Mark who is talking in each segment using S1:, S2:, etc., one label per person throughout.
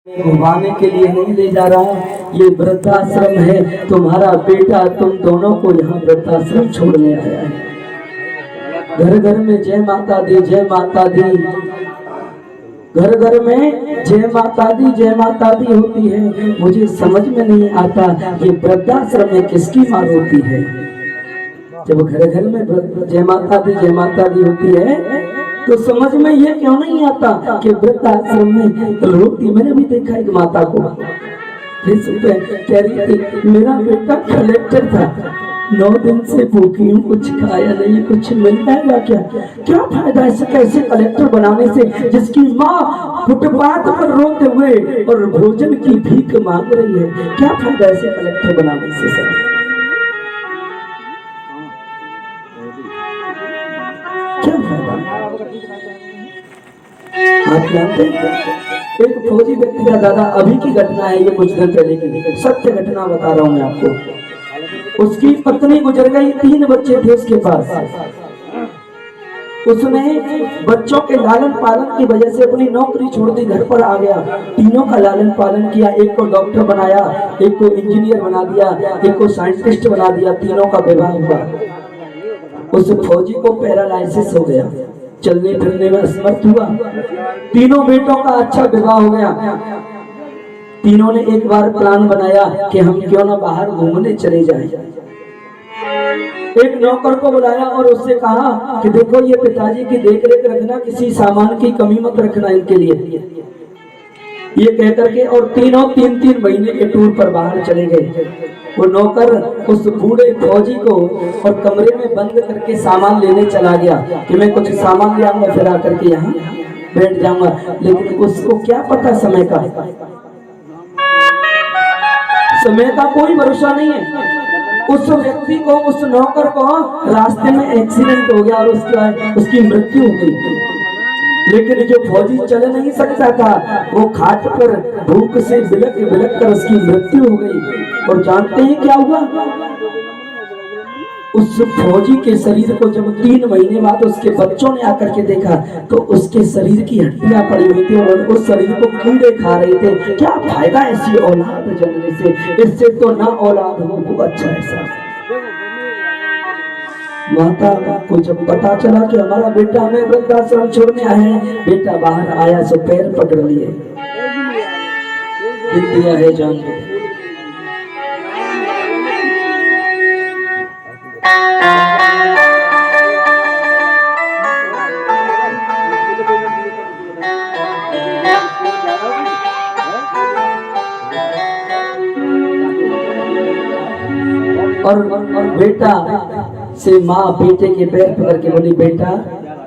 S1: घुमाने के लिए नहीं ले जा रहा, ये वृद्धाश्रम है। तुम्हारा बेटा तुम दोनों को यहाँ वृद्धाश्रम छोड़ने आया है। घर घर में जय माता दी, जय माता दी, घर घर में जय माता दी, जय माता दी होती है। मुझे समझ में नहीं आता ये वृद्धाश्रम में किसकी मार होती है। जब घर घर में जय माता दी, जय माता दी होती है तो समझ में ये क्यों नहीं आता कि वृद्धाश्रम में रोती। मैंने भी देखा एक माता को कह रही थी मेरा बेटा कलेक्टर था, 9 दिन से भूखी हूँ, कुछ खाया नहीं, कुछ मिल जाएगा क्या? क्या फायदा ऐसे कैसे कलेक्टर बनाने से जिसकी माँ फुटपाथ पर रोते हुए और भोजन की भीख मांग रही है। क्या फायदा ऐसे कलेक्टर बनाने से? सर क्या फायदा? आप जानते एक फौजी व्यक्ति का दादा, अभी की घटना है ये, कुछ दिन पहले की सत्य घटना बता रहा हूँ मैं आपको। उसकी पत्नी गुजर गई, 3 बच्चे थे उसके पास। उसने बच्चों के लालन पालन की वजह से अपनी नौकरी छोड़ दी, घर पर आ गया। तीनों का लालन पालन किया, एक को डॉक्टर बनाया, एक को इंजीनियर बना दिया, एक को साइंटिस्ट बना दिया। तीनों का विवाह हुआ। उस फौजी को पैरालाइसिस हो गया, चलने फिरने में असमर्थ हुआ। तीनों बेटों का अच्छा विवाह हो गया। तीनों ने एक बार प्लान बनाया कि हम क्यों ना बाहर घूमने चले जाएं। एक नौकर को बुलाया और उससे कहा कि देखो ये पिताजी की देख रेख रखना, किसी सामान की कमी मत रखना इनके लिए। ये कहकर के और तीनों 3-3 महीने के टूर पर बाहर चले गए। वो नौकर उस बूढ़े फौजी को और कमरे में बंद करके सामान लेने चला गया कि मैं कुछ सामान ले आऊंगा, फिर आकर के यहाँ बैठ जाऊंगा। लेकिन उसको क्या पता समय का कोई भरोसा नहीं है। उस व्यक्ति को, उस नौकर को रास्ते में एक्सीडेंट हो गया और उसकी मृत्यु हो गई। लेकिन जो फौजी चल नहीं सकता था, वो खाट पर भूख से बिलक बिलक कर उसकी मृत्यु हो गई। और जानते हैं क्या हुआ? उस फौजी के शरीर को जब 3 महीने बाद उसके बच्चों ने आकर के देखा तो उसके शरीर की हड्डियां पड़ी हुई थी और उस शरीर को कीड़े खा रहे थे। क्या फायदा ऐसी औलाद जन्मने से? इससे तो ना औलाद हो वो अच्छा है। साहब माता को जब पता चला कि हमारा बेटा हमें वृद्धाश्रम छोड़ने आया है, बेटा बाहर आया सो पैर पकड़ लिए, दिया है जान। और बेटा से माँ बेटे के पैर पकड़ के बोली बेटा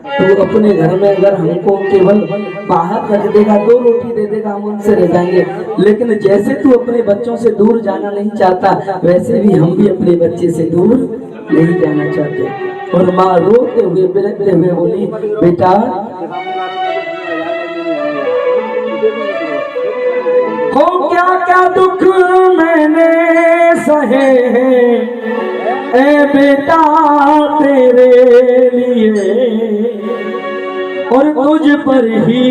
S1: तू अपने घर में अगर हमको केवल बाहर रख देगा, 2 रोटी दे देगा, हम उनसे रह जाएंगे। लेकिन जैसे तू अपने बच्चों से दूर जाना नहीं चाहता, वैसे भी हम भी अपने बच्चे से दूर नहीं जाना चाहते। और माँ रोते हुए बिलखते हुए बोली बेटा हो क्या क्या दुख मैंने सहे ए बेटा तेरे लिए, और तुझ पर ही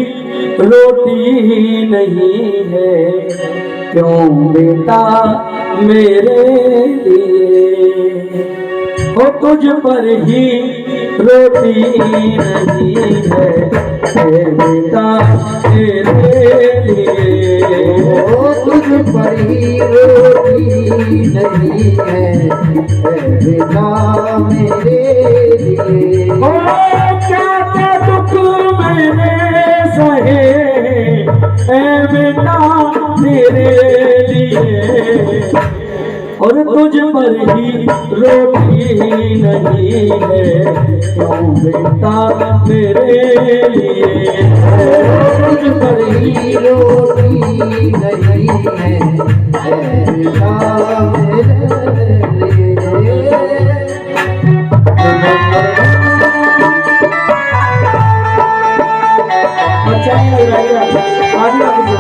S1: रोटी नहीं है क्यों बेटा मेरे लिए। ओ तुझ पर ही रोटी नहीं है बेटा तेरे लिए। ओ तुझ पर ही रोटी नहीं है बेटा मेरे लिए। ओ क्या क्या दुख मैंने सहे ए बेटा तेरे लिए, और तुझ पर ही रोटी नहीं है क्यों बेटा मेरे लिए। तुझ पर ही रोटी नहीं है बेटा मेरे लिए। अच्छा नहीं रहेगा आगे आगे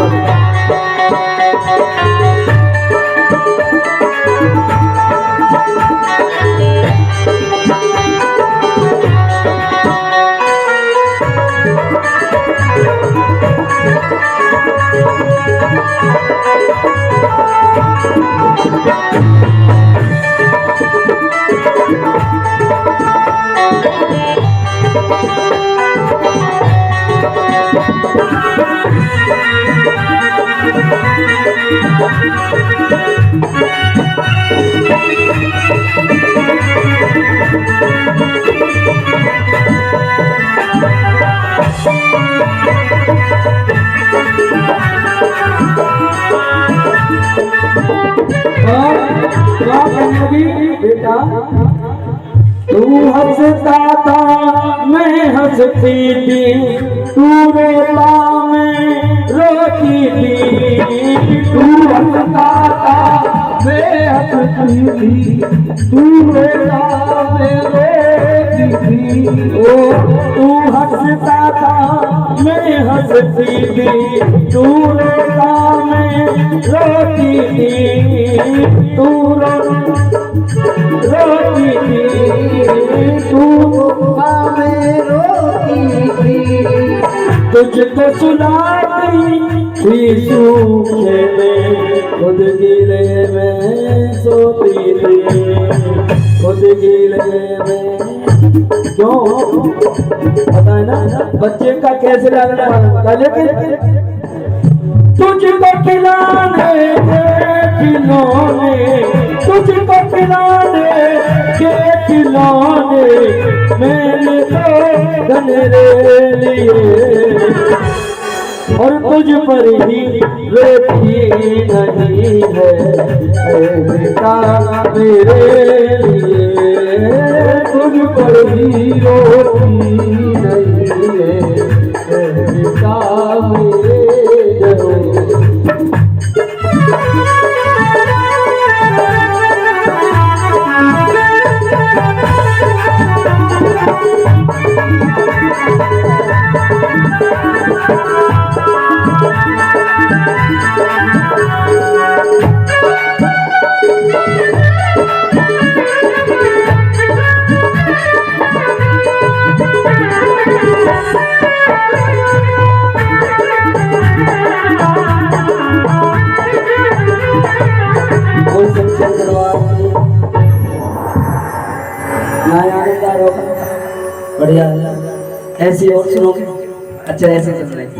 S1: बेटा तू हंसता था मैं हंसती थी, तू रोता मैं रोती थी। तू हंसता था मैं हंसती थी, तू रोता मैं रोती थी। ओ तू हंसता था मैं हंसती थी, तू रोता मैं रोती थी। तू रोती थी, तू मैं रोती थी। तुझको सुलाती थी सूखे में, खुद गीले में सोती थी, खुद गीले में। क्यों पता है ना बच्चे का कैसे लगना है, लेकिन तुझको खिलाने के खिलौने, तुझको खिलाने के खिलौने मैंने तो गनरे लिए, और तुझ पर ही रोटी नहीं है बेटा मेरे लिए। तुझ पर ही रोटी नहीं है बेटा मेरे बढ़िया। ऐसी और सुनोगे? अच्छा ऐसे चल रहे हैं।